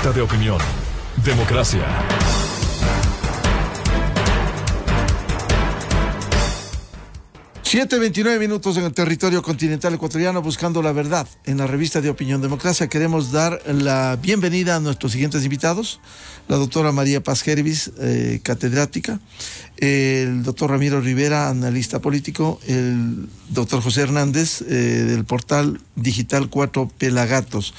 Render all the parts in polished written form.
revista de opinión. Democracia. Siete 29 minutos en el territorio continental ecuatoriano, buscando la verdad. En la revista de Opinión Democracia queremos dar la bienvenida a nuestros siguientes invitados: la doctora María Paz Gervis, catedrática; el doctor Ramiro Rivera, analista político; el doctor José Hernández, del portal digital 4 Pelagatos.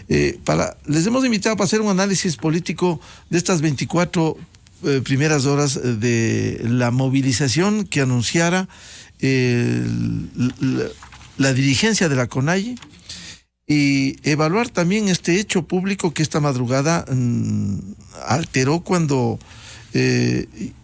Les hemos invitado para hacer un análisis político de estas 24 primeras horas de la movilización que anunciara la dirigencia de la CONAIE, y evaluar también este hecho público que esta madrugada alteró cuando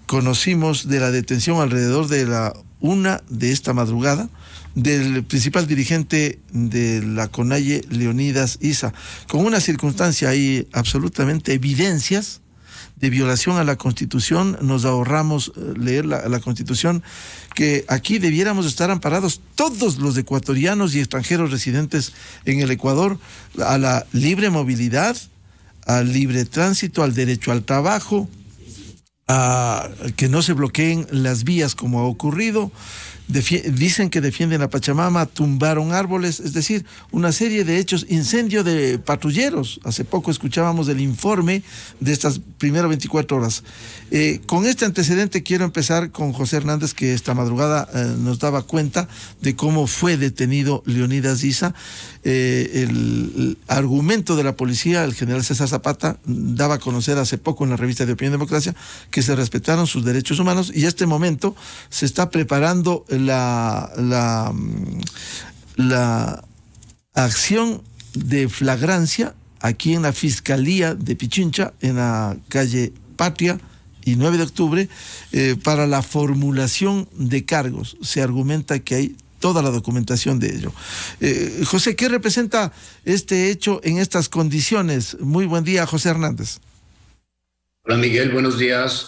conocimos de la detención alrededor de la 1 de esta madrugada del principal dirigente de la CONAIE, Leonidas Issa, con una circunstancia ahí absolutamente evidencias de violación a la Constitución. Nos ahorramos leer la Constitución, que aquí debiéramos estar amparados todos los ecuatorianos y extranjeros residentes en el Ecuador, a la libre movilidad, al libre tránsito, al derecho al trabajo, a que no se bloqueen las vías como ha ocurrido. Dicen que defienden a Pachamama, tumbaron árboles, es decir, una serie de hechos, incendio de patrulleros. Hace poco escuchábamos el informe de estas primeras 24 horas. Con este antecedente quiero empezar con José Hernández, que esta madrugada nos daba cuenta de cómo fue detenido Leonidas Issa. El argumento de la policía, el general César Zapata, daba a conocer hace poco en la revista de Opinión Democracia que se respetaron sus derechos humanos, y en este momento se está preparando la acción de flagrancia aquí en la Fiscalía de Pichincha, en la calle Patria y 9 de octubre, para la formulación de cargos. Se argumenta que hay toda la documentación de ello. José, ¿qué representa este hecho en estas condiciones? Muy buen día, José Hernández. Hola, Miguel, buenos días.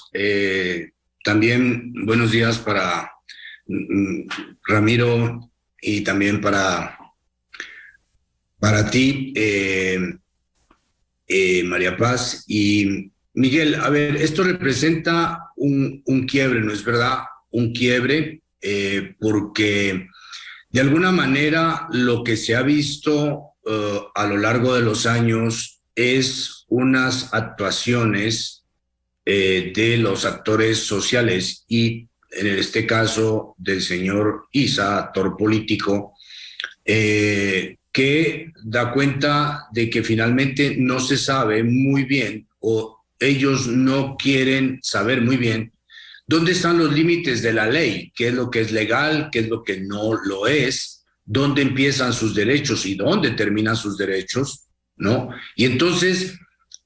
También buenos días para Ramiro, y también para ti, María Paz y Miguel. A ver, esto representa un quiebre, ¿no es verdad? Un quiebre, porque de alguna manera lo que se ha visto a lo largo de los años es unas actuaciones de los actores sociales, y en este caso del señor Issa, actor político, que da cuenta de que finalmente no se sabe muy bien, o ellos no quieren saber muy bien, dónde están los límites de la ley, qué es lo que es legal, qué es lo que no lo es, dónde empiezan sus derechos y dónde terminan sus derechos, ¿no? Y entonces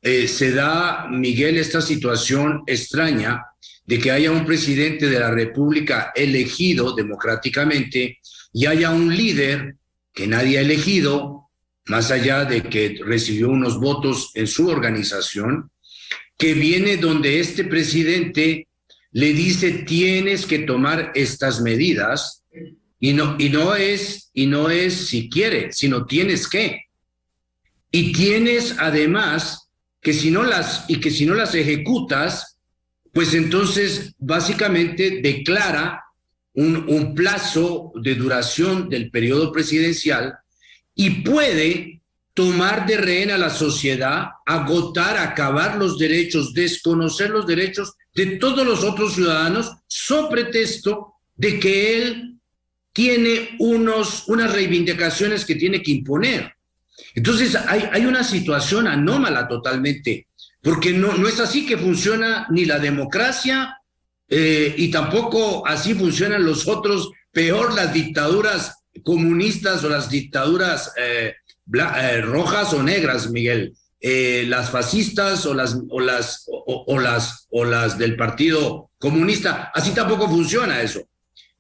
se da, Miguel, esta situación extraña de que haya un presidente de la República elegido democráticamente y haya un líder que nadie ha elegido, más allá de que recibió unos votos en su organización, que viene donde este presidente le dice: tienes que tomar estas medidas, y no es si quiere, sino tienes que. Y tienes además que si no las ejecutas, pues entonces básicamente declara un plazo de duración del periodo presidencial, y puede tomar de rehén a la sociedad, agotar, acabar los derechos, desconocer los derechos de todos los otros ciudadanos, so pretexto de que él tiene unas reivindicaciones que tiene que imponer. Entonces hay una situación anómala totalmente, porque no es así que funciona ni la democracia, y tampoco así funcionan los otros, peor las dictaduras comunistas o las dictaduras rojas o negras, Miguel, las fascistas o las del Partido Comunista. Así tampoco funciona eso.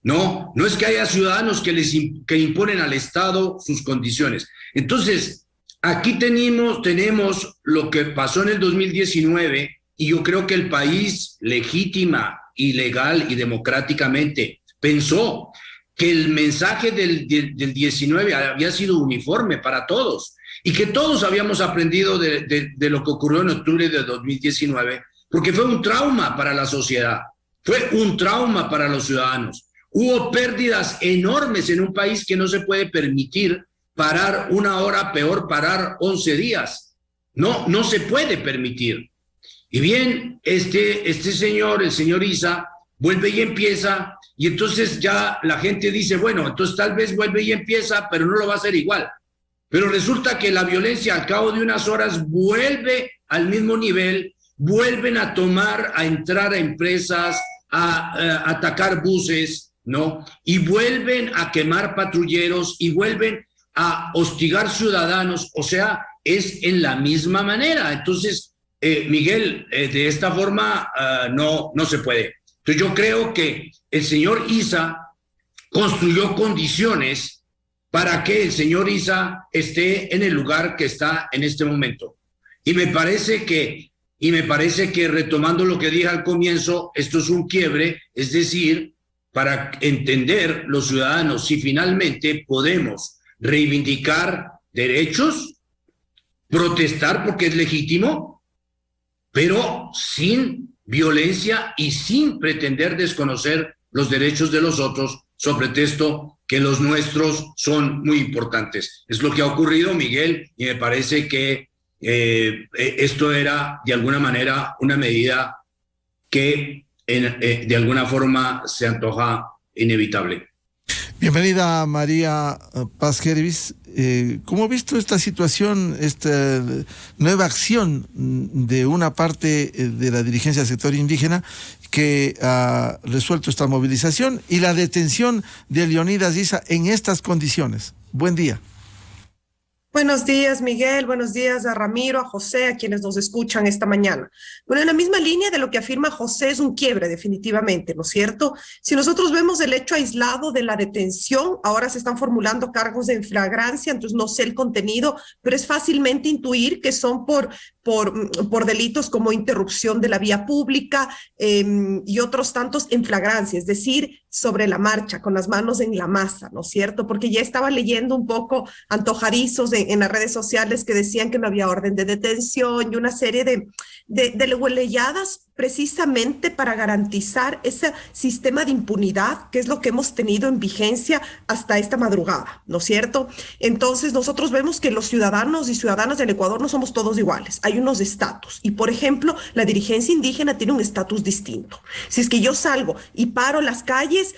No es que haya ciudadanos que imponen al Estado sus condiciones. Entonces, aquí tenemos lo que pasó en el 2019, y yo creo que el país, legítima y legal y democráticamente, pensó que el mensaje del 19 había sido uniforme para todos, y que todos habíamos aprendido de lo que ocurrió en octubre de 2019, porque fue un trauma para la sociedad, fue un trauma para los ciudadanos. Hubo pérdidas enormes en un país que no se puede permitir parar una hora, peor parar 11 días. No se puede permitir. Y bien, este señor, el señor Issa, vuelve y empieza, y entonces ya la gente dice, bueno, entonces tal vez vuelve y empieza, pero no lo va a hacer igual. Pero resulta que la violencia al cabo de unas horas vuelve al mismo nivel, vuelven a entrar a empresas, a atacar buses, ¿no? Y vuelven a quemar patrulleros y vuelven a hostigar ciudadanos, o sea, es en la misma manera. Entonces, Miguel, de esta forma no se puede. Entonces yo creo que el señor Issa construyó condiciones para que el señor Issa esté en el lugar que está en este momento. Y me parece que, retomando lo que dije al comienzo, esto es un quiebre, es decir, para entender los ciudadanos si finalmente podemos reivindicar derechos, protestar porque es legítimo, pero sin violencia y sin pretender desconocer los derechos de los otros, sobre pretexto que los nuestros son muy importantes. Es lo que ha ocurrido, Miguel, y me parece que esto era de alguna manera una medida que de alguna forma se antoja inevitable. Bienvenida María Paz Gervis. ¿Cómo ha visto esta situación, esta nueva acción de una parte de la dirigencia del sector indígena que ha resuelto esta movilización y la detención de Leonidas Issa en estas condiciones? Buen día. Buenos días, Miguel. Buenos días a Ramiro, a José, a quienes nos escuchan esta mañana. Bueno, en la misma línea de lo que afirma José, es un quiebre definitivamente, ¿no es cierto? Si nosotros vemos el hecho aislado de la detención, ahora se están formulando cargos de flagrancia, entonces no sé el contenido, pero es fácilmente intuir que son por delitos como interrupción de la vía pública y otros tantos en flagrancia, es decir, sobre la marcha, con las manos en la masa, ¿no es cierto? Porque ya estaba leyendo un poco antojadizos en las redes sociales que decían que no había orden de detención y una serie de hueleyadas precisamente para garantizar ese sistema de impunidad, que es lo que hemos tenido en vigencia hasta esta madrugada, ¿no es cierto? Entonces nosotros vemos que los ciudadanos y ciudadanas del Ecuador no somos todos iguales, hay unos estatus, y por ejemplo, la dirigencia indígena tiene un estatus distinto. Si es que yo salgo y paro las calles,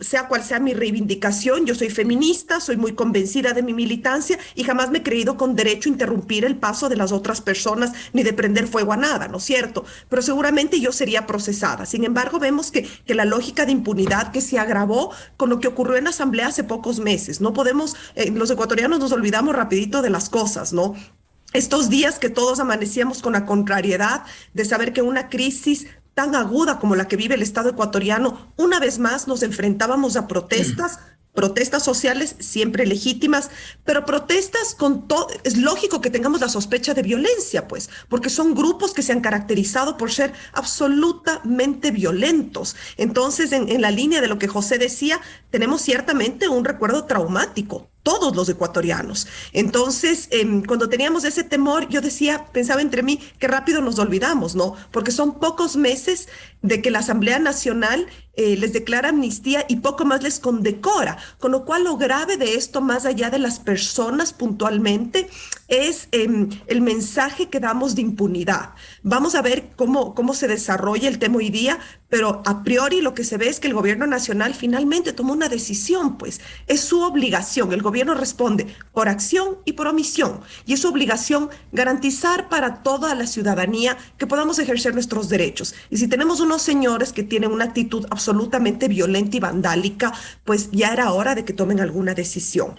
sea cual sea mi reivindicación, yo soy feminista, soy muy convencida de mi militancia y jamás me he creído con derecho a interrumpir el paso de las otras personas ni de prender fuego a nada, ¿no es cierto? Pero seguramente yo sería procesada. Sin embargo, vemos que la lógica de impunidad que se agravó con lo que ocurrió en la Asamblea hace pocos meses. No podemos, los ecuatorianos nos olvidamos rapidito de las cosas, ¿no? Estos días que todos amanecíamos con la contrariedad de saber que una crisis tan aguda como la que vive el Estado ecuatoriano, una vez más nos enfrentábamos a protestas sociales siempre legítimas, pero protestas con todo. Es lógico que tengamos la sospecha de violencia, pues, porque son grupos que se han caracterizado por ser absolutamente violentos. Entonces, en la línea de lo que José decía, tenemos ciertamente un recuerdo traumático, todos los ecuatorianos. Entonces, cuando teníamos ese temor, yo pensaba entre mí, qué rápido nos olvidamos, ¿no? Porque son pocos meses de que la Asamblea Nacional les declara amnistía y poco más les condecora, con lo cual lo grave de esto, más allá de las personas puntualmente, es el mensaje que damos de impunidad. Vamos a ver cómo se desarrolla el tema hoy día, pero a priori lo que se ve es que el gobierno nacional finalmente tomó una decisión, pues es su obligación. El gobierno responde por acción y por omisión, y es su obligación garantizar para toda la ciudadanía que podamos ejercer nuestros derechos. Y si tenemos unos señores que tienen una actitud absolutamente violenta y vandálica, pues ya era hora de que tomen alguna decisión.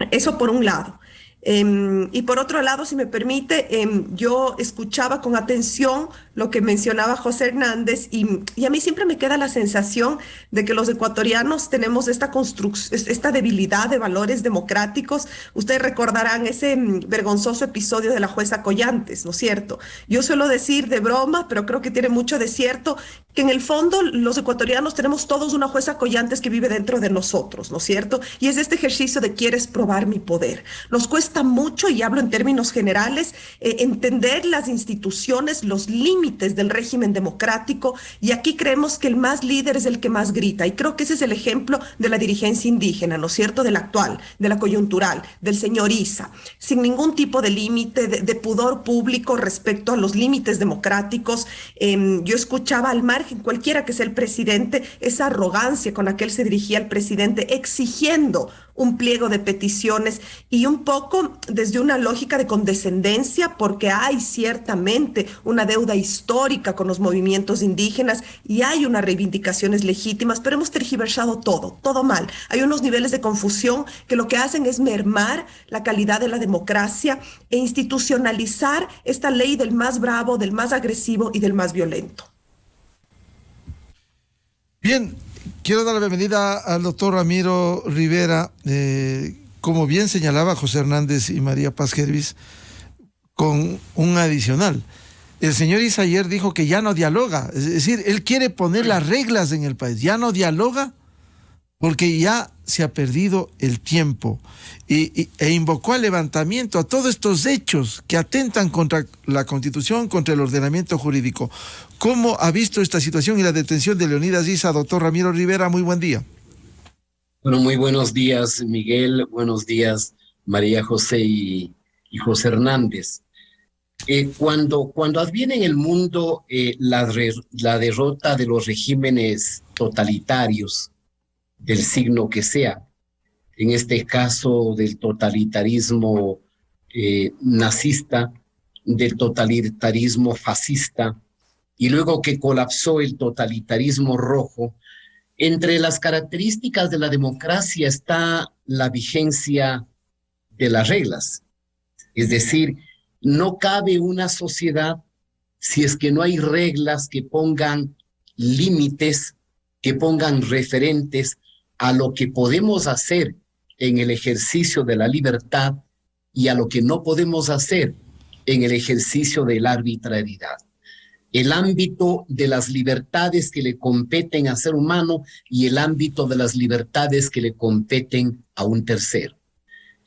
Eso por un lado. Y por otro lado, si me permite, yo escuchaba con atención lo que mencionaba José Hernández y a mí siempre me queda la sensación de que los ecuatorianos tenemos esta debilidad de valores democráticos. Ustedes recordarán ese vergonzoso episodio de la jueza Collantes, ¿no es cierto? Yo suelo decir de broma, pero creo que tiene mucho de cierto, que en el fondo los ecuatorianos tenemos todos una jueza Collantes que vive dentro de nosotros, ¿no es cierto? Y es este ejercicio de quieres probar mi poder. Nos cuesta cuesta mucho, y hablo en términos generales, entender las instituciones, los límites del régimen democrático, y aquí creemos que el más líder es el que más grita, y creo que ese es el ejemplo de la dirigencia indígena, ¿no es cierto?, de la actual, de la coyuntural, del señor Issa, sin ningún tipo de límite, de pudor público respecto a los límites democráticos. Yo escuchaba, al margen, cualquiera que sea el presidente, esa arrogancia con la que él se dirigía al presidente, exigiendo un pliego de peticiones, y un poco desde una lógica de condescendencia, porque hay ciertamente una deuda histórica con los movimientos indígenas y hay unas reivindicaciones legítimas, pero hemos tergiversado todo mal. Hay unos niveles de confusión que lo que hacen es mermar la calidad de la democracia e institucionalizar esta ley del más bravo, del más agresivo y del más violento. Bien, quiero dar la bienvenida al doctor Ramiro Rivera. Como bien señalaba José Hernández y María Paz Gervis, con un adicional. El señor Issa ayer dijo que ya no dialoga, es decir, él quiere poner las reglas en el país, ya no dialoga porque ya se ha perdido el tiempo, e invocó al levantamiento a todos estos hechos que atentan contra la Constitución, contra el ordenamiento jurídico. ¿Cómo ha visto esta situación y la detención de Leonidas Issa, doctor Ramiro Rivera? Muy buen día. Bueno, muy buenos días, Miguel. Buenos días, María José y José Hernández. Cuando adviene en el mundo la derrota de los regímenes totalitarios, del signo que sea, en este caso del totalitarismo nazista, del totalitarismo fascista, y luego que colapsó el totalitarismo rojo, entre las características de la democracia está la vigencia de las reglas. Es decir, no cabe una sociedad si es que no hay reglas que pongan límites, que pongan referentes a lo que podemos hacer en el ejercicio de la libertad y a lo que no podemos hacer en el ejercicio de la arbitrariedad. El ámbito de las libertades que le competen al ser humano y el ámbito de las libertades que le competen a un tercero.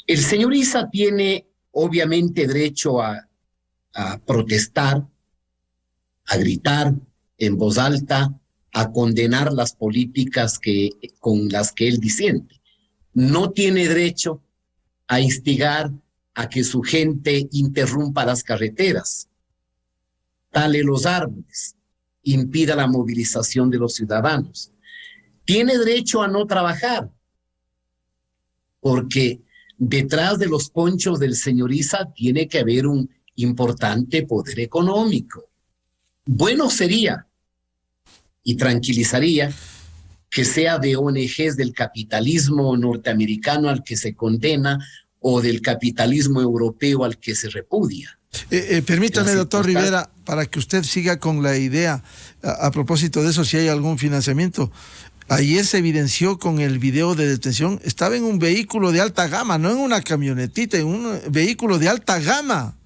El señor Issa tiene obviamente derecho a protestar, a gritar en voz alta, a condenar las políticas con las que él disiente. No tiene derecho a instigar a que su gente interrumpa las carreteras, tale los árboles, impida la movilización de los ciudadanos. Tiene derecho a no trabajar, porque detrás de los ponchos del señor Issa tiene que haber un importante poder económico. Bueno sería y tranquilizaría que sea de ONGs del capitalismo norteamericano al que se condena o del capitalismo europeo al que se repudia. Permítame, doctor Rivera, para que usted siga con la idea, a propósito de eso, si hay algún financiamiento. Ayer se evidenció con el video de detención, estaba en un vehículo de alta gama, no en una camionetita, en un vehículo de alta gama.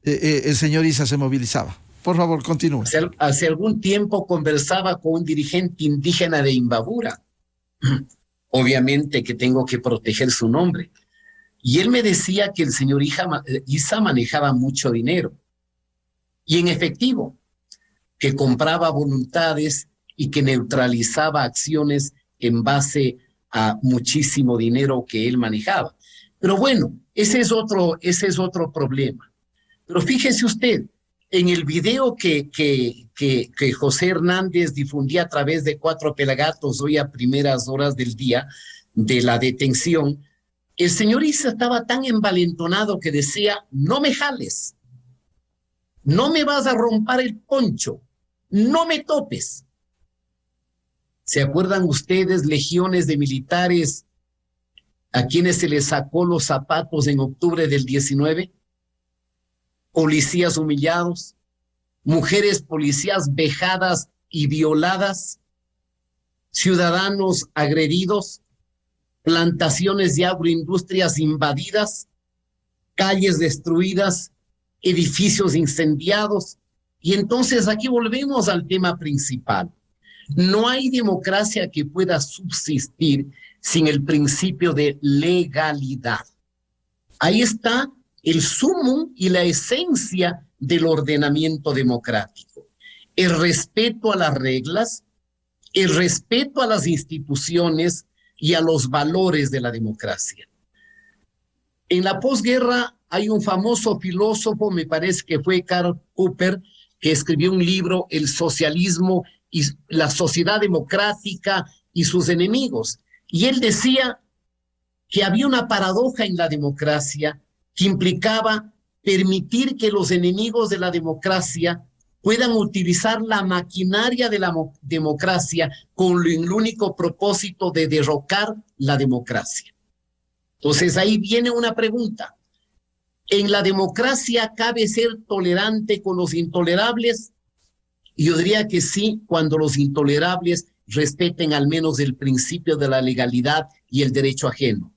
El señor Issa se movilizaba. Por favor, continúe. Hace algún tiempo conversaba con un dirigente indígena de Imbabura. Obviamente que tengo que proteger su nombre. Y él me decía que el señor Issa manejaba mucho dinero. Y en efectivo, que compraba voluntades y que neutralizaba acciones en base a muchísimo dinero que él manejaba. Pero bueno, ese es otro problema. Pero fíjese usted, en el video que José Hernández difundía a través de 4 Pelagatos hoy a primeras horas del día de la detención, el señor Issa estaba tan envalentonado que decía: no me jales, no me vas a romper el poncho, no me topes. ¿Se acuerdan ustedes legiones de militares a quienes se les sacó los zapatos en octubre del 19? Policías humillados, mujeres policías vejadas y violadas, ciudadanos agredidos, plantaciones de agroindustrias invadidas, calles destruidas, edificios incendiados. Y entonces aquí volvemos al tema principal. No hay democracia que pueda subsistir sin el principio de legalidad. Ahí está el sumum y la esencia del ordenamiento democrático. El respeto a las reglas, el respeto a las instituciones y a los valores de la democracia. En la posguerra hay un famoso filósofo, me parece que fue Karl Popper, que escribió un libro, El socialismo y la sociedad democrática y sus enemigos. Y él decía que había una paradoja en la democracia que implicaba permitir que los enemigos de la democracia puedan utilizar la maquinaria de la democracia con el único propósito de derrocar la democracia. Entonces ahí viene una pregunta. ¿En la democracia cabe ser tolerante con los intolerables? Y yo diría que sí, cuando los intolerables respeten al menos el principio de la legalidad y el derecho ajeno.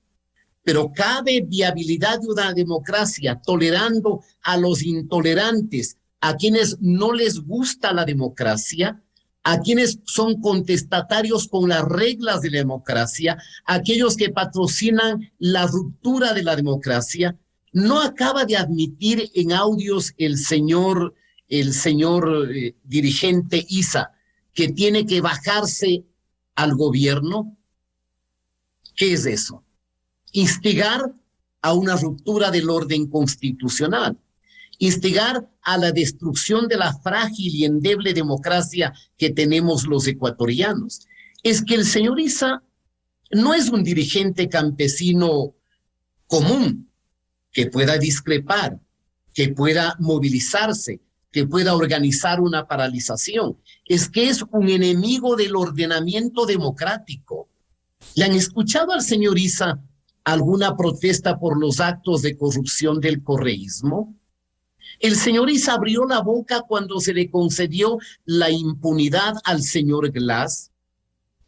Pero ¿cabe viabilidad de una democracia tolerando a los intolerantes, a quienes no les gusta la democracia, a quienes son contestatarios con las reglas de la democracia, a aquellos que patrocinan la ruptura de la democracia? ¿No acaba de admitir en audios el señor dirigente Issa que tiene que bajarse al gobierno? ¿Qué es eso? Instigar a una ruptura del orden constitucional, instigar a la destrucción de la frágil y endeble democracia que tenemos los ecuatorianos. Es que el señor Issa no es un dirigente campesino común que pueda discrepar, que pueda movilizarse, que pueda organizar una paralización. Es que es un enemigo del ordenamiento democrático. ¿Le han escuchado al señor Issa alguna protesta por los actos de corrupción del correísmo? El señor Issa abrió la boca cuando se le concedió la impunidad al señor Glass.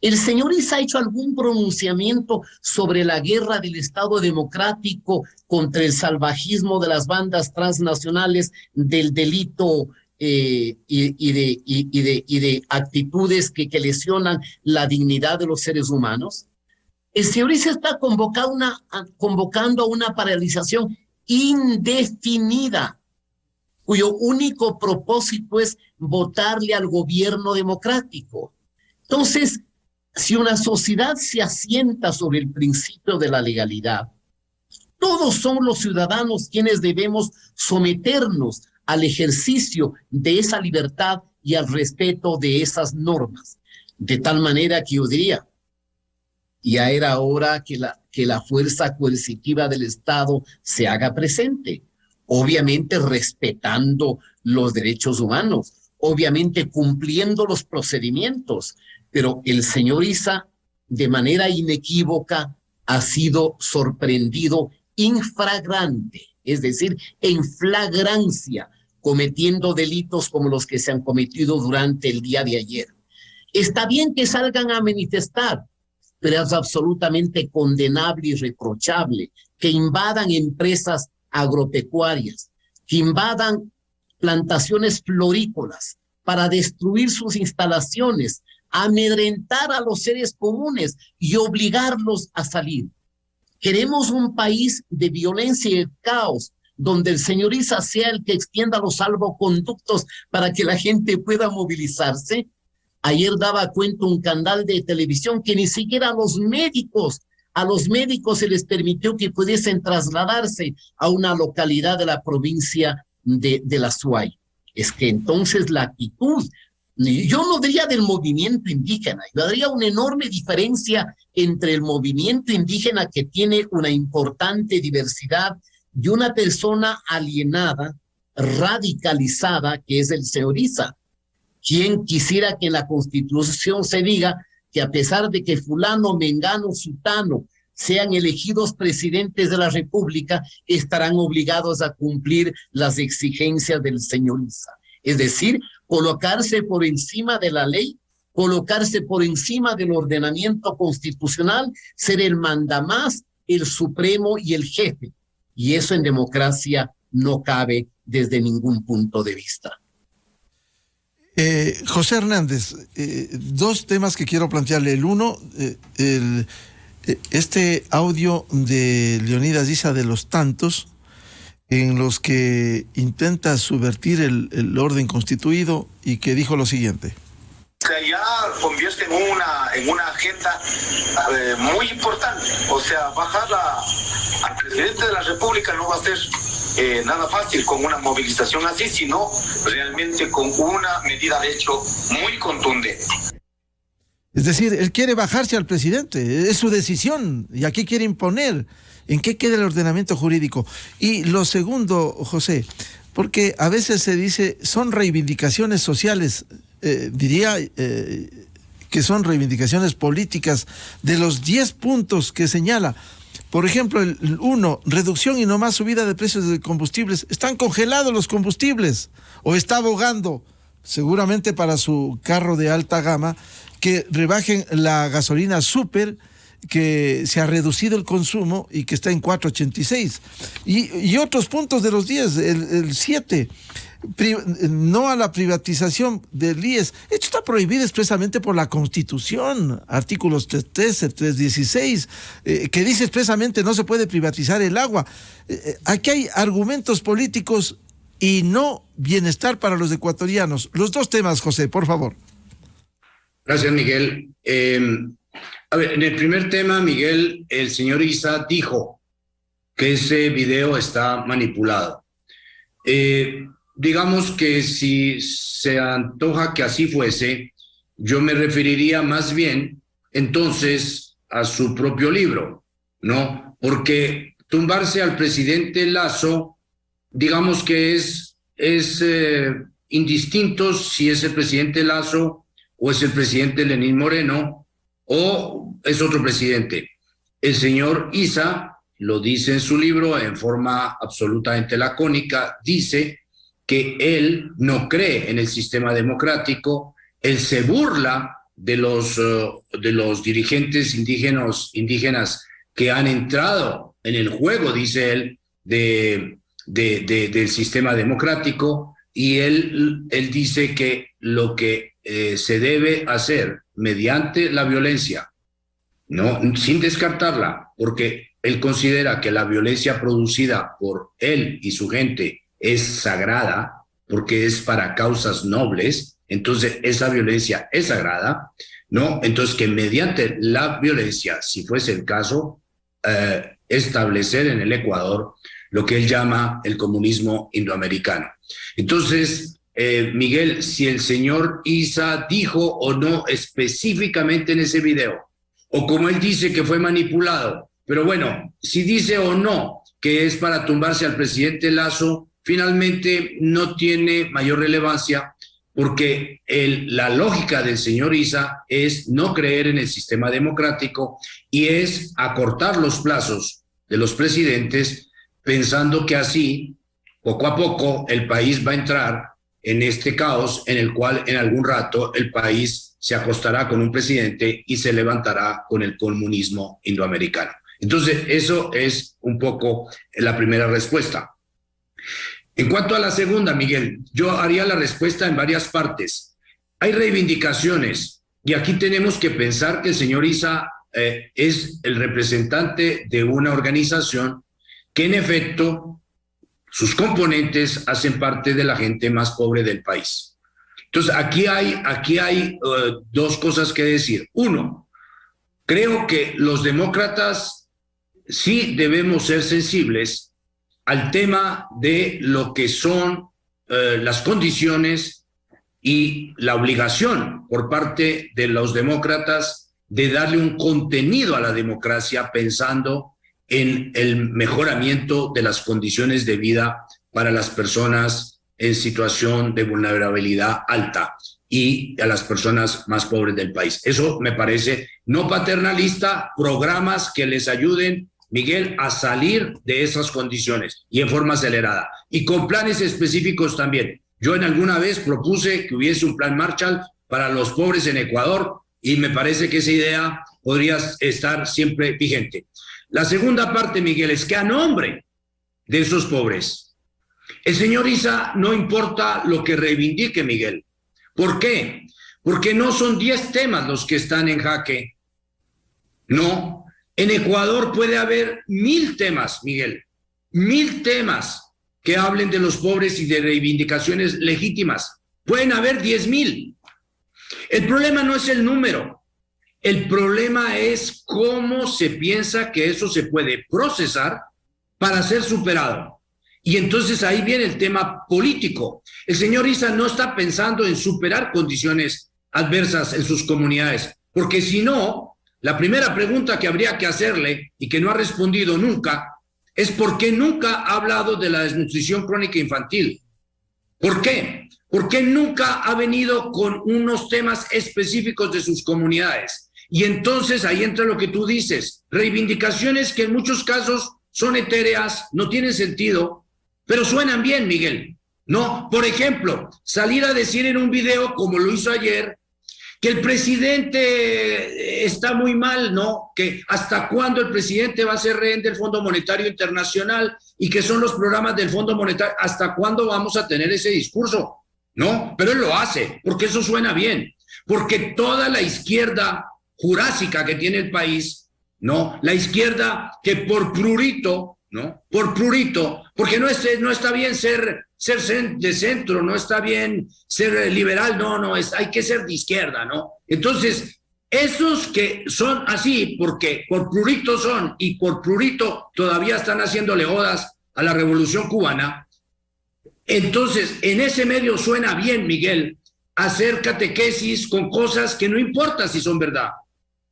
¿El señor Issa ha hecho algún pronunciamiento sobre la guerra del Estado democrático contra el salvajismo de las bandas transnacionales, del delito y de actitudes que lesionan la dignidad de los seres humanos? El señor Issa está convocando a una paralización indefinida, cuyo único propósito es votarle al gobierno democrático. Entonces, si una sociedad se asienta sobre el principio de la legalidad, todos son los ciudadanos quienes debemos someternos al ejercicio de esa libertad y al respeto de esas normas. De tal manera que yo diría, ya era hora que la fuerza coercitiva del Estado se haga presente, obviamente respetando los derechos humanos, obviamente cumpliendo los procedimientos, pero el señor Issa, de manera inequívoca, ha sido sorprendido in flagrante, es decir, en flagrancia, cometiendo delitos como los que se han cometido durante el día de ayer. Está bien que salgan a manifestar, pero es absolutamente condenable y reprochable que invadan empresas agropecuarias, que invadan plantaciones florícolas para destruir sus instalaciones, amedrentar a los seres comunes y obligarlos a salir. Queremos un país de violencia y de caos, donde el señor Issa sea el que extienda los salvoconductos para que la gente pueda movilizarse. Ayer daba cuenta un canal de televisión que ni siquiera a los médicos se les permitió que pudiesen trasladarse a una localidad de la provincia de la Suay. Es que entonces la actitud, yo no diría del movimiento indígena, yo daría una enorme diferencia entre el movimiento indígena, que tiene una importante diversidad, y una persona alienada, radicalizada, que es el señor Issa. ¿Quién quisiera que en la Constitución se diga que a pesar de que fulano, mengano, sutano sean elegidos presidentes de la República, estarán obligados a cumplir las exigencias del señor Issa? Es decir, colocarse por encima de la ley, colocarse por encima del ordenamiento constitucional, ser el mandamás, el supremo y el jefe. Y eso en democracia no cabe desde ningún punto de vista. José Hernández, dos temas que quiero plantearle. El uno, este audio de Leonidas Issa de los tantos, en los que intenta subvertir el orden constituido y que dijo lo siguiente. Ya convierte en una agenda muy importante. O sea, bajar al presidente de la República no va a ser nada fácil con una movilización así, sino realmente con una medida de hecho muy contundente. Es decir, él quiere bajarse al presidente, es su decisión, y aquí quiere imponer. ¿En qué queda el ordenamiento jurídico? Y lo segundo, José, porque a veces se dice, son reivindicaciones sociales, diría que son reivindicaciones políticas de los 10 puntos que señala. Por ejemplo, el 1, reducción y no más subida de precios de combustibles. Están congelados los combustibles, o está abogando, seguramente para su carro de alta gama, que rebajen la gasolina súper, que se ha reducido el consumo y que está en 4.86. Y otros puntos de los 10, el 7, no a la privatización del IES. Esto está prohibido expresamente por la Constitución, artículos 313, 316, que dice expresamente no se puede privatizar el agua. Aquí hay argumentos políticos y no bienestar para los ecuatorianos. Los dos temas, José, por favor. Gracias, Miguel. A ver, en el primer tema, Miguel, el señor Issa dijo que ese video está manipulado. Digamos que si se antoja que así fuese, yo me referiría más bien entonces a su propio libro, ¿no? Porque tumbarse al presidente Lasso, digamos que es indistinto si es el presidente Lasso o es el presidente Lenín Moreno o es otro presidente. El señor Issa lo dice en su libro en forma absolutamente lacónica, dice que él no cree en el sistema democrático, él se burla de los dirigentes indígenas que han entrado en el juego, dice él, del sistema democrático, y él dice que lo que se debe hacer mediante la violencia, no, sin descartarla, porque él considera que la violencia producida por él y su gente es sagrada, porque es para causas nobles, entonces esa violencia es sagrada, ¿no? Entonces que mediante la violencia, si fuese el caso, establecer en el Ecuador lo que él llama el comunismo indoamericano. Entonces, Miguel, si el señor Issa dijo o no específicamente en ese video, o como él dice que fue manipulado, pero bueno, si dice o no que es para tumbarse al presidente Lasso, finalmente no tiene mayor relevancia, porque la lógica del señor Issa es no creer en el sistema democrático y es acortar los plazos de los presidentes, pensando que así, poco a poco, el país va a entrar en este caos en el cual en algún rato el país se acostará con un presidente y se levantará con el comunismo indoamericano. Entonces, eso es un poco la primera respuesta. En cuanto a la segunda, Miguel, yo haría la respuesta en varias partes. Hay reivindicaciones y aquí tenemos que pensar que el señor Issa es el representante de una organización que en efecto sus componentes hacen parte de la gente más pobre del país. Entonces, aquí hay dos cosas que decir. Uno, creo que los demócratas sí debemos ser sensibles al tema de lo que son las condiciones y la obligación por parte de los demócratas de darle un contenido a la democracia pensando en el mejoramiento de las condiciones de vida para las personas en situación de vulnerabilidad alta y a las personas más pobres del país. Eso me parece no paternalista, programas que les ayuden, Miguel, a salir de esas condiciones y en forma acelerada. Y con planes específicos también. Yo en alguna vez propuse que hubiese un plan Marshall para los pobres en Ecuador y me parece que esa idea podría estar siempre vigente. La segunda parte, Miguel, es que a nombre de esos pobres, el señor Issa no importa lo que reivindique, Miguel. ¿Por qué? Porque no son 10 temas los que están en jaque. No, En Ecuador puede haber 1000 temas, Miguel, 1000 temas que hablen de los pobres y de reivindicaciones legítimas. Pueden haber 10.000. El problema no es el número. El problema es cómo se piensa que eso se puede procesar para ser superado. Y entonces ahí viene el tema político. El señor Issa no está pensando en superar condiciones adversas en sus comunidades, porque si no, la primera pregunta que habría que hacerle y que no ha respondido nunca es por qué nunca ha hablado de la desnutrición crónica infantil. ¿Por qué? ¿Por qué nunca ha venido con unos temas específicos de sus comunidades? Y entonces ahí entra lo que tú dices, reivindicaciones que en muchos casos son etéreas, no tienen sentido, pero suenan bien, Miguel, ¿no? Por ejemplo, salir a decir en un video, como lo hizo ayer, que el presidente está muy mal, ¿no? Que hasta cuándo el presidente va a ser rehén del Fondo Monetario Internacional y que son los programas del Fondo Monetario, ¿hasta cuándo vamos a tener ese discurso? ¿No? Pero él lo hace, porque eso suena bien, porque toda la izquierda jurásica que tiene el país, ¿no? La izquierda que por prurito, ¿no? Por prurito, porque no está bien ser de centro, no está bien ser liberal, no, hay que ser de izquierda, ¿no? Entonces, esos que son así, porque por prurito son y por prurito todavía están haciéndole odas a la Revolución Cubana, entonces en ese medio suena bien, Miguel, hacer catequesis con cosas que no importa si son verdad,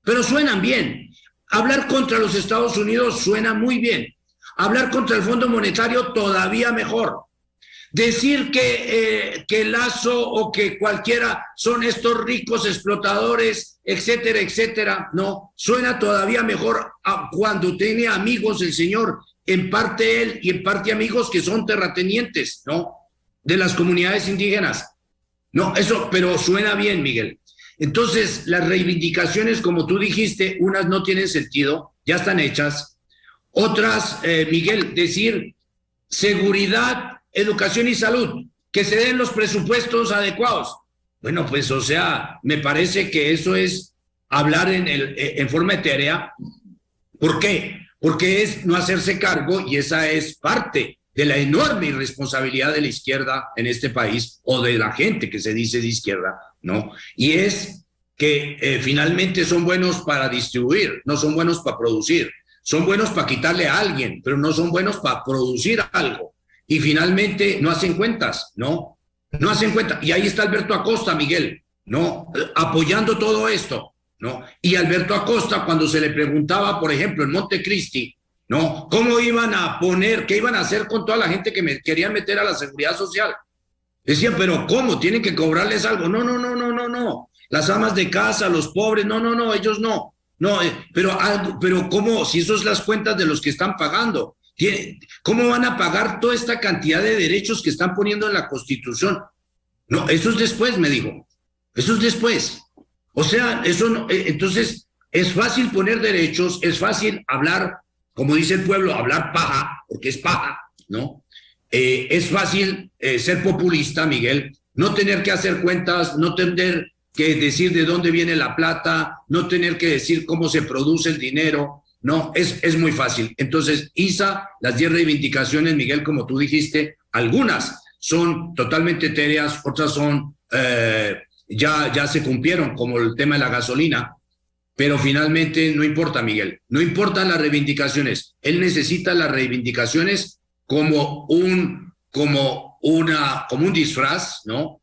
pero suenan bien. Hablar contra los Estados Unidos suena muy bien. Hablar contra el Fondo Monetario todavía mejor. Decir que Lazo o que cualquiera son estos ricos explotadores, etcétera, etcétera, no, suena todavía mejor cuando tiene amigos el señor, en parte él y en parte amigos que son terratenientes, ¿no? De las comunidades indígenas. No, eso, pero suena bien, Miguel. Entonces, las reivindicaciones, como tú dijiste, unas no tienen sentido, ya están hechas. Otras, Miguel, decir seguridad, educación y salud, que se den los presupuestos adecuados. Bueno, pues, o sea, me parece que eso es hablar en forma etérea. ¿Por qué? Porque es no hacerse cargo, y esa es parte de la enorme irresponsabilidad de la izquierda en este país, o de la gente que se dice de izquierda, ¿no? Y es que finalmente son buenos para distribuir, no son buenos para producir. Son buenos para quitarle a alguien, pero no son buenos para producir algo. Y finalmente no hacen cuentas, ¿no? No hacen cuentas. Y ahí está Alberto Acosta, Miguel, ¿no? Apoyando todo esto, ¿no? Y Alberto Acosta, cuando se le preguntaba, por ejemplo, en Montecristi, ¿no? ¿Cómo iban a poner, qué iban a hacer con toda la gente que querían meter a la seguridad social? Decían, pero ¿cómo? ¿Tienen que cobrarles algo? No. Las amas de casa, los pobres, no, ellos no. No, pero ¿cómo? Si eso es las cuentas de los que están pagando. ¿Cómo van a pagar toda esta cantidad de derechos que están poniendo en la Constitución? No, eso es después, me dijo. Eso es después. O sea, eso no, entonces es fácil poner derechos, es fácil hablar, como dice el pueblo, hablar paja, porque es paja, ¿no? Es fácil ser populista, Miguel, no tener que hacer cuentas, no tener que decir de dónde viene la plata, no tener que decir cómo se produce el dinero, no, es muy fácil. Entonces, Issa, las 10 reivindicaciones, Miguel, como tú dijiste, algunas son totalmente etéreas, otras son, ya se cumplieron, como el tema de la gasolina, pero finalmente no importa, Miguel, no importan las reivindicaciones, él necesita las reivindicaciones como un disfraz, ¿no?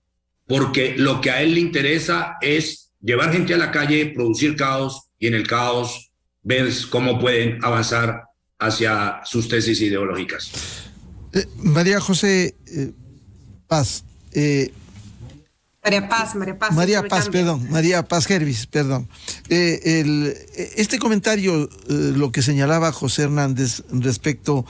Porque lo que a él le interesa es llevar gente a la calle, producir caos, y en el caos ver cómo pueden avanzar hacia sus tesis ideológicas. María José Paz. María Paz Gervis, perdón. Este comentario, lo que señalaba José Hernández respecto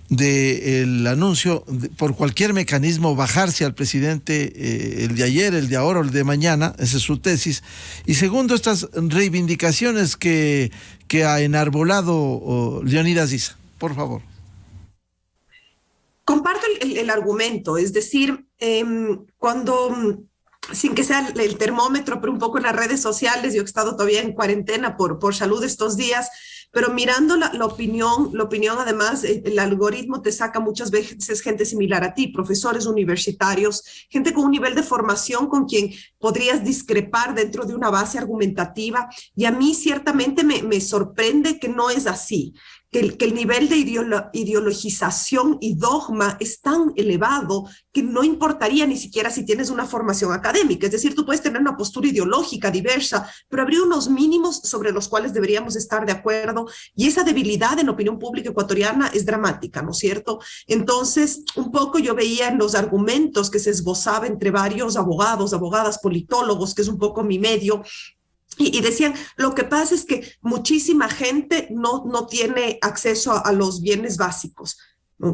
del anuncio, por cualquier mecanismo bajarse al presidente, el de ayer, el de ahora o el de mañana, esa es su tesis. Y segundo, estas reivindicaciones que ha enarbolado Leonidas Issa. Por favor. Comparto el argumento, es decir, cuando, sin que sea el termómetro, pero un poco en las redes sociales, yo he estado todavía en cuarentena por salud estos días, pero mirando la opinión además, el algoritmo te saca muchas veces gente similar a ti, profesores universitarios, gente con un nivel de formación con quien podrías discrepar dentro de una base argumentativa, y a mí ciertamente me sorprende que no es así. Que el nivel de ideologización y dogma es tan elevado que no importaría ni siquiera si tienes una formación académica. Es decir, tú puedes tener una postura ideológica diversa, pero habría unos mínimos sobre los cuales deberíamos estar de acuerdo, y esa debilidad en la opinión pública ecuatoriana es dramática, ¿no es cierto? Entonces, un poco yo veía en los argumentos que se esbozaba entre varios abogados, abogadas, politólogos, que es un poco mi medio, y decían, lo que pasa es que muchísima gente no tiene acceso a los bienes básicos.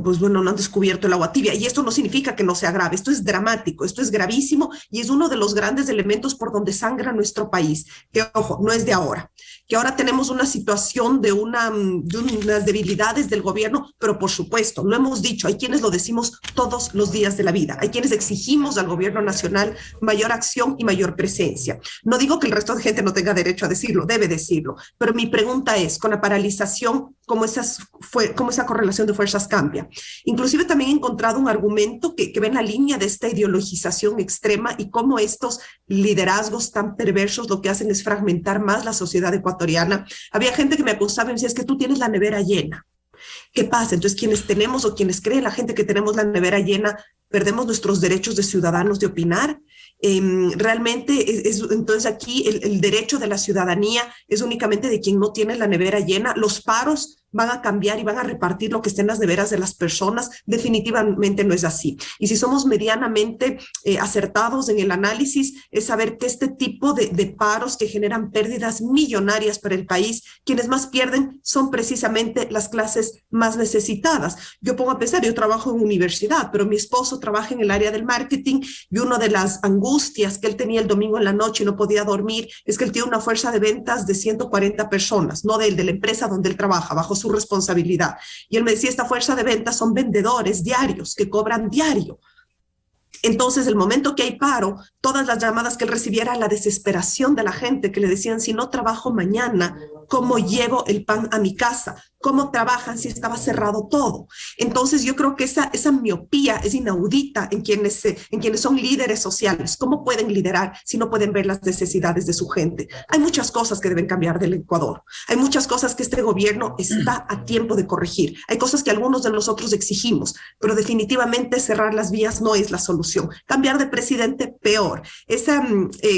Pues bueno, no han descubierto el agua tibia, y esto no significa que no sea grave, esto es dramático, esto es gravísimo, y es uno de los grandes elementos por donde sangra nuestro país, que ojo, no es de ahora, que ahora tenemos una situación de unas debilidades del gobierno, pero por supuesto, lo hemos dicho, hay quienes lo decimos todos los días de la vida, hay quienes exigimos al gobierno nacional mayor acción y mayor presencia. No digo que el resto de gente no tenga derecho a decirlo, debe decirlo, pero mi pregunta es, con la paralización, ¿cómo esa correlación de fuerzas cambia? Inclusive también he encontrado un argumento que ve en la línea de esta ideologización extrema y cómo estos liderazgos tan perversos lo que hacen es fragmentar más la sociedad ecuatoriana. Había gente que me acusaba y me decía, es que tú tienes la nevera llena. ¿Qué pasa? Entonces, quienes tenemos o quienes creen, la gente que tenemos la nevera llena, perdemos nuestros derechos de ciudadanos de opinar. Realmente, entonces aquí el derecho de la ciudadanía es únicamente de quien no tiene la nevera llena. Los paros van a cambiar y van a repartir lo que esté en las neveras de las personas. Definitivamente no es así. Y si somos medianamente acertados en el análisis, es saber que este tipo de paros que generan pérdidas millonarias para el país, quienes más pierden son precisamente las clases más necesitadas. Yo pongo a pensar, yo trabajo en universidad, pero mi esposo trabaja en el área del marketing, y una de las angustias que él tenía el domingo en la noche y no podía dormir es que él tiene una fuerza de ventas de 140 personas, no de la empresa donde él trabaja, bajo su responsabilidad. Y él me decía, esta fuerza de ventas son vendedores diarios que cobran diario. Entonces, el momento que hay paro, todas las llamadas que él recibiera, la desesperación de la gente que le decían, si no trabajo mañana, ¿cómo llevo el pan a mi casa? ¿Cómo trabajan si estaba cerrado todo? Entonces, yo creo que esa miopía es inaudita en quienes son líderes sociales. ¿Cómo pueden liderar si no pueden ver las necesidades de su gente? Hay muchas cosas que deben cambiar del Ecuador. Hay muchas cosas que este gobierno está a tiempo de corregir. Hay cosas que algunos de nosotros exigimos, pero definitivamente cerrar las vías no es la solución. Cambiar de presidente, peor.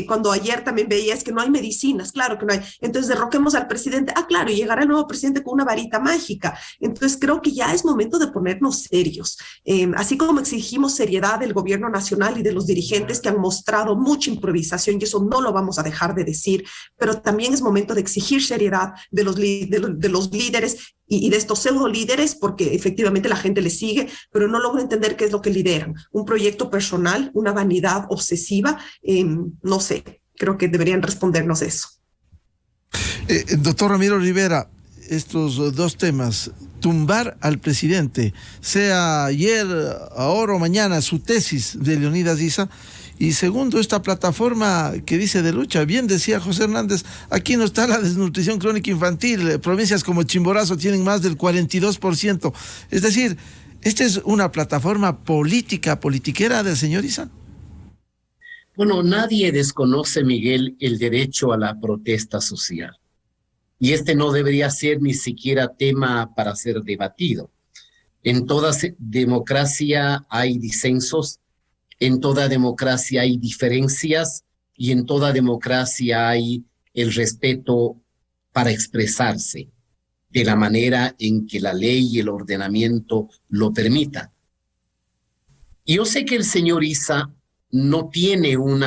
Cuando ayer también veía, es que no hay medicinas, claro que no hay. Entonces, derroquemos al presidente. Ah, claro, y llegará el nuevo presidente con una varita mágica. Entonces, creo que ya es momento de ponernos serios. Así como exigimos seriedad del gobierno nacional y de los dirigentes que han mostrado mucha improvisación, y eso no lo vamos a dejar de decir, pero también es momento de exigir seriedad de los líderes y de estos pseudo líderes, porque efectivamente la gente les sigue, pero no logro entender qué es lo que lideran. Un proyecto personal, una vanidad obsesiva, no sé, creo que deberían respondernos eso. Doctor Ramiro Rivera, estos dos temas, tumbar al presidente, sea ayer, ahora o mañana, su tesis de Leonidas Issa, y segundo, esta plataforma que dice de lucha. Bien decía José Hernández, aquí no está la desnutrición crónica infantil, provincias como Chimborazo tienen más del 42%. Es decir, ¿esta es una plataforma politiquera del señor Issa? Bueno, nadie desconoce, Miguel, el derecho a la protesta social. Y este no debería ser ni siquiera tema para ser debatido. En toda democracia hay disensos, en toda democracia hay diferencias, y en toda democracia hay el respeto para expresarse de la manera en que la ley y el ordenamiento lo permitan. Y yo sé que el señor Issa no tiene un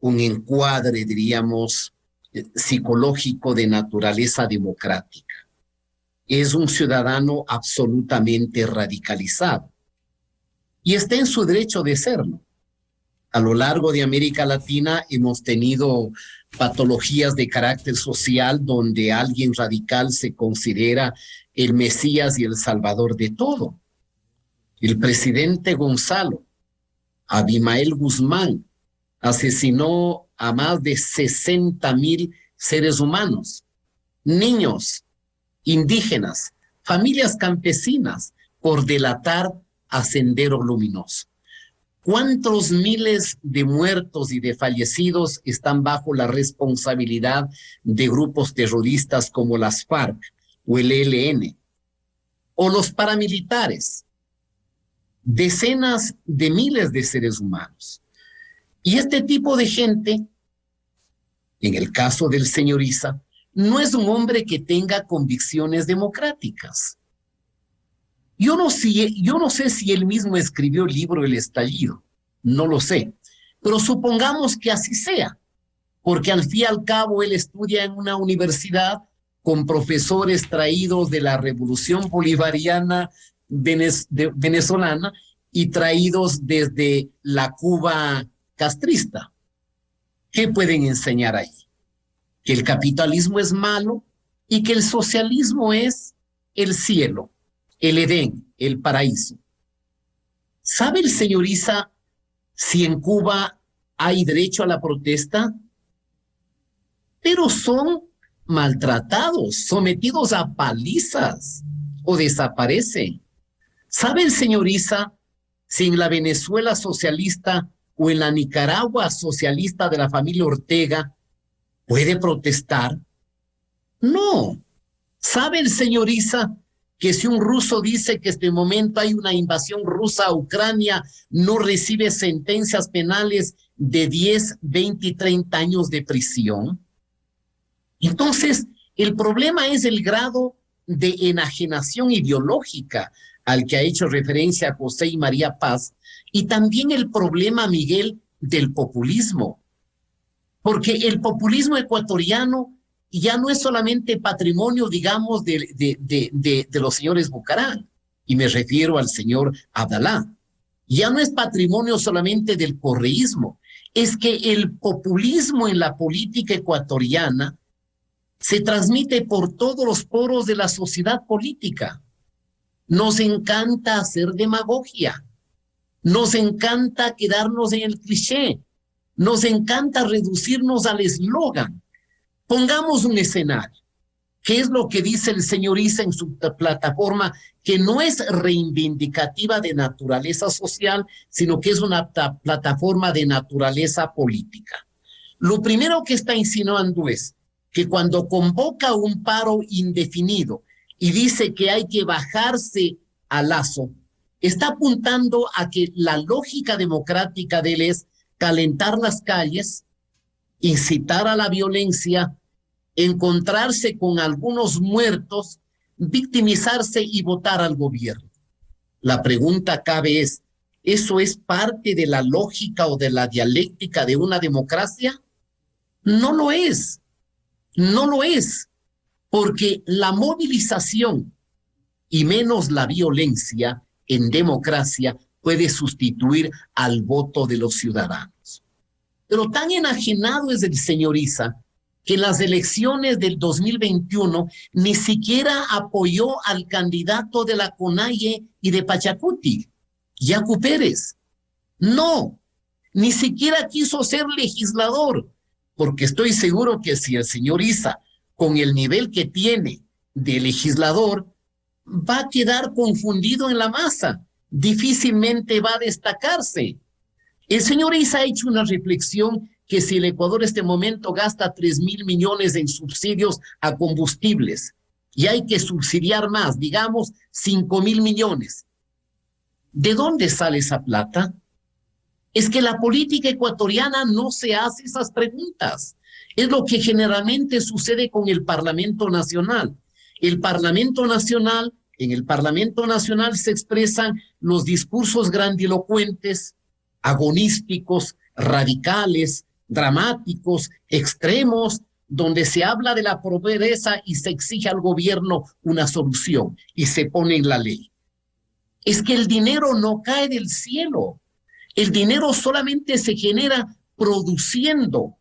encuadre, diríamos, psicológico de naturaleza democrática. Es un ciudadano absolutamente radicalizado y está en su derecho de serlo. A lo largo de América Latina hemos tenido patologías de carácter social donde alguien radical se considera el Mesías y el Salvador de todo. El presidente Gonzalo, Abimael Guzmán, asesinó a más de 60,000 seres humanos, niños, indígenas, familias campesinas, por delatar a Sendero Luminoso. ¿Cuántos miles de muertos y de fallecidos están bajo la responsabilidad de grupos terroristas como las FARC o el ELN o los paramilitares? Decenas de miles de seres humanos. Y este tipo de gente, en el caso del señor Issa, no es un hombre que tenga convicciones democráticas. Yo no sé si él mismo escribió el libro El Estallido, no lo sé, pero supongamos que así sea, porque al fin y al cabo él estudia en una universidad con profesores traídos de la Revolución Bolivariana venezolana y traídos desde la Cuba castrista. ¿Qué pueden enseñar ahí? Que el capitalismo es malo y que el socialismo es el cielo, el Edén, el paraíso. ¿Sabe el señor Issa si en Cuba hay derecho a la protesta? Pero son maltratados, sometidos a palizas o desaparecen. ¿Sabe el señor Issa si en la Venezuela socialista o en la Nicaragua socialista de la familia Ortega puede protestar? No. ¿Sabe el señor Issa que si un ruso dice que en este momento hay una invasión rusa a Ucrania, no recibe sentencias penales de 10, 20 y 30 años de prisión? Entonces, el problema es el grado de enajenación ideológica al que ha hecho referencia José y María Paz, y también el problema, Miguel, del populismo. Porque el populismo ecuatoriano ya no es solamente patrimonio, digamos, de los señores Bucarán, y me refiero al señor Abdalá. Ya no es patrimonio solamente del correísmo, es que el populismo en la política ecuatoriana se transmite por todos los poros de la sociedad política. Nos encanta hacer demagogia, nos encanta quedarnos en el cliché, nos encanta reducirnos al eslogan. Pongamos un escenario. ¿Qué es lo que dice el señor Issa en su plataforma? Que no es reivindicativa de naturaleza social, sino que es una plataforma de naturaleza política. Lo primero que está insinuando es que cuando convoca un paro indefinido y dice que hay que bajarse a Lazo, está apuntando a que la lógica democrática de él es calentar las calles, incitar a la violencia, encontrarse con algunos muertos, victimizarse y votar al gobierno. La pregunta cabe es, ¿eso es parte de la lógica o de la dialéctica de una democracia? No lo es, no lo es, porque la movilización y menos la violencia en democracia puede sustituir al voto de los ciudadanos. Pero tan enajenado es el señor Issa que en las elecciones del 2021 ni siquiera apoyó al candidato de la CONAIE y de Pachacuti, Yacu Pérez. No, ni siquiera quiso ser legislador, porque estoy seguro que si el señor Issa, con el nivel que tiene de legislador, va a quedar confundido en la masa, difícilmente va a destacarse. El señor Issa ha hecho una reflexión que si el Ecuador en este momento gasta 3.000 millones en subsidios a combustibles y hay que subsidiar más, digamos 5.000 millones, ¿de dónde sale esa plata? Es que la política ecuatoriana no se hace esas preguntas. Es lo que generalmente sucede con el Parlamento Nacional. El Parlamento Nacional, en el Parlamento Nacional se expresan los discursos grandilocuentes, agonísticos, radicales, dramáticos, extremos, donde se habla de la pobreza y se exige al gobierno una solución y se pone en la ley. Es que el dinero no cae del cielo. El dinero solamente se genera produciendo,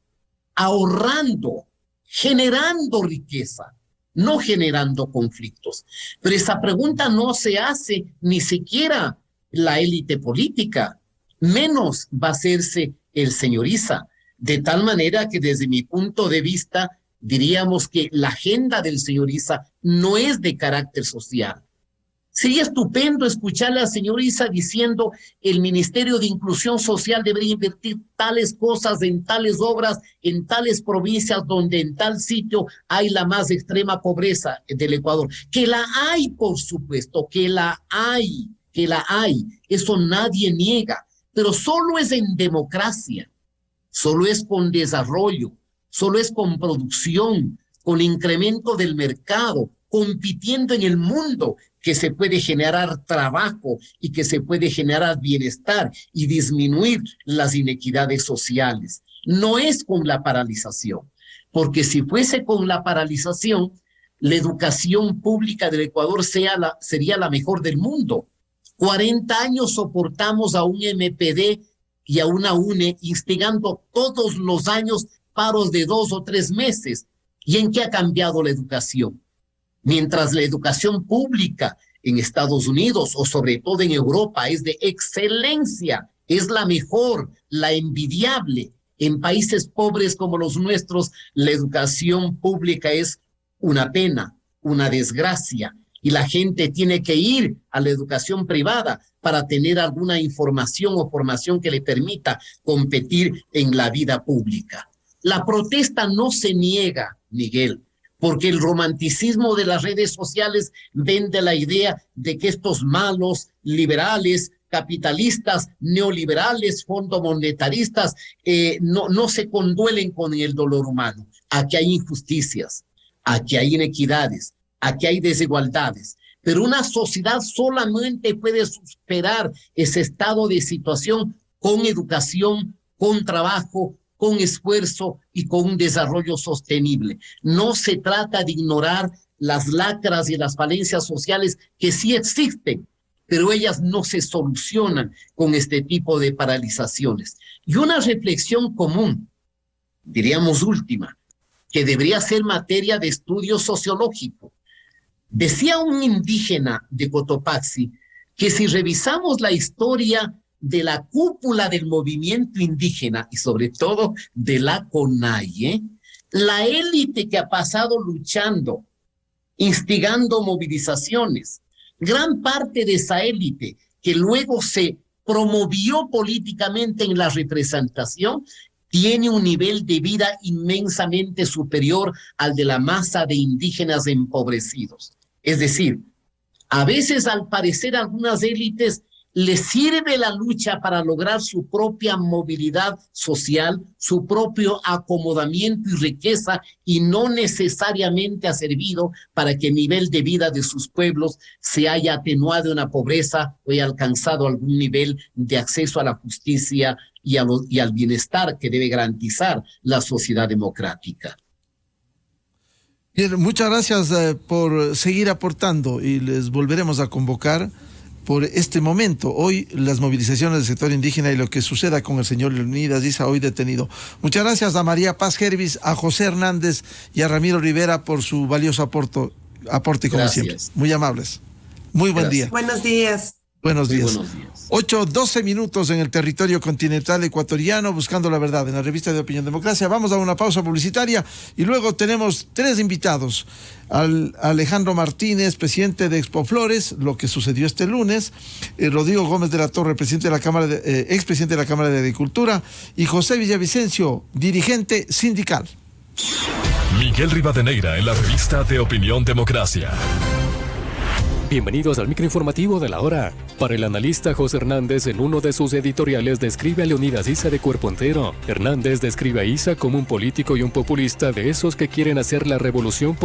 ahorrando, generando riqueza, no generando conflictos. Pero esa pregunta no se hace ni siquiera la élite política, menos va a hacerse el señor Issa, de tal manera que desde mi punto de vista diríamos que la agenda del señor Issa no es de carácter social. Sería estupendo escuchar a la señora Issa diciendo el Ministerio de Inclusión Social debería invertir tales cosas en tales obras, en tales provincias donde en tal sitio hay la más extrema pobreza del Ecuador. Que la hay, por supuesto, que la hay. Eso nadie niega, pero solo es en democracia, solo es con desarrollo, solo es con producción, con incremento del mercado, compitiendo en el mundo, que se puede generar trabajo y que se puede generar bienestar y disminuir las inequidades sociales. No es con la paralización, porque si fuese con la paralización, la educación pública del Ecuador sería la mejor del mundo. 40 años soportamos a un MPD y a una UNE instigando todos los años paros de 2 o 3 meses. ¿Y en qué ha cambiado la educación? Mientras la educación pública en Estados Unidos o sobre todo en Europa es de excelencia, es la mejor, la envidiable. En países pobres como los nuestros, la educación pública es una pena, una desgracia, y la gente tiene que ir a la educación privada para tener alguna información o formación que le permita competir en la vida pública. La protesta no se niega, Miguel, porque el romanticismo de las redes sociales vende la idea de que estos malos liberales, capitalistas, neoliberales, fondomonetaristas, no se conduelen con el dolor humano. Aquí hay injusticias, aquí hay inequidades, aquí hay desigualdades, pero una sociedad solamente puede superar ese estado de situación con educación, con trabajo, con esfuerzo y con un desarrollo sostenible. No se trata de ignorar las lacras y las falencias sociales que sí existen, pero ellas no se solucionan con este tipo de paralizaciones. Y una reflexión común, diríamos última, que debería ser materia de estudio sociológico. Decía un indígena de Cotopaxi que si revisamos la historia de la cúpula del movimiento indígena y sobre todo de la CONAIE, la élite que ha pasado luchando, instigando movilizaciones, gran parte de esa élite que luego se promovió políticamente en la representación, tiene un nivel de vida inmensamente superior al de la masa de indígenas empobrecidos. Es decir, a veces al parecer a algunas élites les sirve la lucha para lograr su propia movilidad social, su propio acomodamiento y riqueza, y no necesariamente ha servido para que el nivel de vida de sus pueblos se haya atenuado en la pobreza o haya alcanzado algún nivel de acceso a la justicia y al bienestar que debe garantizar la sociedad democrática. Bien, muchas gracias por seguir aportando y les volveremos a convocar por este momento. Hoy las movilizaciones del sector indígena y lo que suceda con el señor Leonidas Issa, hoy detenido. Muchas gracias a María Paz Hervis, a José Hernández y a Ramiro Rivera por su valioso aporte como Gracias. siempre. Muy amables. Muy buen día. Buenos días. Buenos días. Buenos días. 8:12 minutos en el territorio continental ecuatoriano, buscando la verdad en la revista de Opinión Democracia. Vamos a una pausa publicitaria y luego tenemos 3 invitados. Alejandro Martínez, presidente de Expo Flores, lo que sucedió este lunes, Rodrigo Gómez de la Torre, presidente de la Cámara expresidente de la Cámara de Agricultura, y José Villavicencio, dirigente sindical. Miguel Rivadeneira en la revista de Opinión Democracia. Bienvenidos al microinformativo de la hora. Para el analista José Hernández, en uno de sus editoriales describe a Leonidas Issa de cuerpo entero. Hernández describe a Issa como un político y un populista de esos que quieren hacer la revolución por